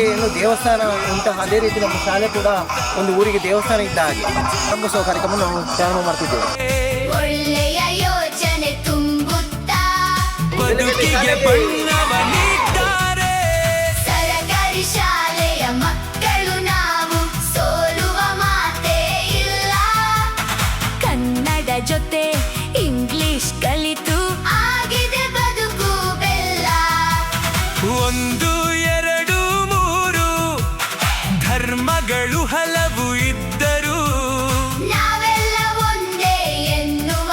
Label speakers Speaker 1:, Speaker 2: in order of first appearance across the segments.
Speaker 1: ಏನು ದೇವಸ್ಥಾನ ಉಂಟು ಅದೇ ರೀತಿ ನಮ್ಮ ಶಾಲೆ ಕೂಡ ಒಂದು ಊರಿಗೆ ದೇವಸ್ಥಾನ ಇದ್ದ ಹಾಗೆ. ಪ್ರಾರಂಭಿಸುವ ಕಾರ್ಯಕ್ರಮ ನಾವು ಪ್ರಾರಂಭ ಮಾಡ್ತಿದ್ದೇವೆ.
Speaker 2: ಒಳ್ಳೆಯ ಯೋಚನೆ ತುಂಬುತ್ತಾ
Speaker 3: ಬದುಕಿಗೆ ಬಣ್ಣವನ್ನಿದ್ದಾರೆ.
Speaker 2: ಸರಕಾರಿ ಶಾಲೆಯ ಮಕ್ಕಳು ನಾವು, ಸೋಲುವ ಮಾತೇ ಇಲ್ಲ. ಕನ್ನಡ ಜೊತೆ ಇಂಗ್ಲಿಷ್ ಕಲಿತು ಆಗಿದೆ ಬದುಕು ಬೆಲ್ಲ.
Speaker 3: 1, 2, 3 ಧರ್ಮಗಳು ಹಲವು ಇದ್ದರೂ
Speaker 2: ನಾವೆಲ್ಲ ಒಂದೇ ಎನ್ನುವ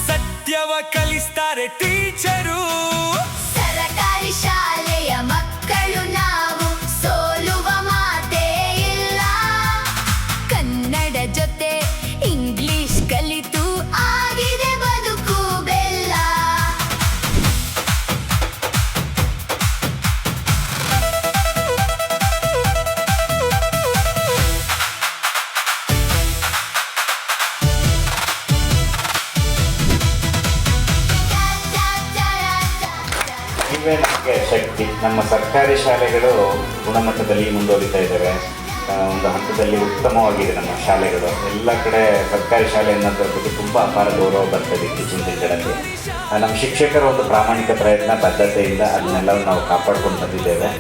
Speaker 3: ಸತ್ಯವ ಕಲಿಸ್ತಾರೆ ಟೀಚರು.
Speaker 2: ಸರಕಾರಿ ಶಾಲೆಯ ಮಕ್ಕಳು ನಾವು, ಸೋಲುವ ಮಾತೇ ಇಲ್ಲ. ಕನ್ನಡ ಜೊತೆ ಇಂಗ್ಲಿಷ್ ಕಲಿತು ಆಗಿದೆ ಬದುಕು ಬೆಲ್ಲ.
Speaker 4: ನೀವೇ ನಮಗೆ ಶಕ್ತಿ. ನಮ್ಮ ಸರ್ಕಾರಿ ಶಾಲೆಗಳು ಗುಣಮಟ್ಟದಲ್ಲಿ ಮುಂದುವರಿತಾ ಇದ್ದಾವೆ. ಒಂದು ಹಂತದಲ್ಲಿ ಉತ್ತಮವಾಗಿದೆ ನಮ್ಮ ಶಾಲೆಗಳು. ಎಲ್ಲ ಕಡೆ ಸರ್ಕಾರಿ ಶಾಲೆ ಅನ್ನೋದ್ರ ಬಗ್ಗೆ ತುಂಬ ಅಪಾರ ಗೌರವ ಬರ್ತದೆ ಇತ್ತೀಚಿನ ದಿನಗಳಲ್ಲಿ. ನಮ್ಮ ಶಿಕ್ಷಕರ ಒಂದು ಪ್ರಾಮಾಣಿಕ ಪ್ರಯತ್ನ ಬದ್ಧತೆಯಿಂದ ಅದನ್ನೆಲ್ಲವೂ ನಾವು ಕಾಪಾಡ್ಕೊಂಡು ಬಂದಿದ್ದೇವೆ.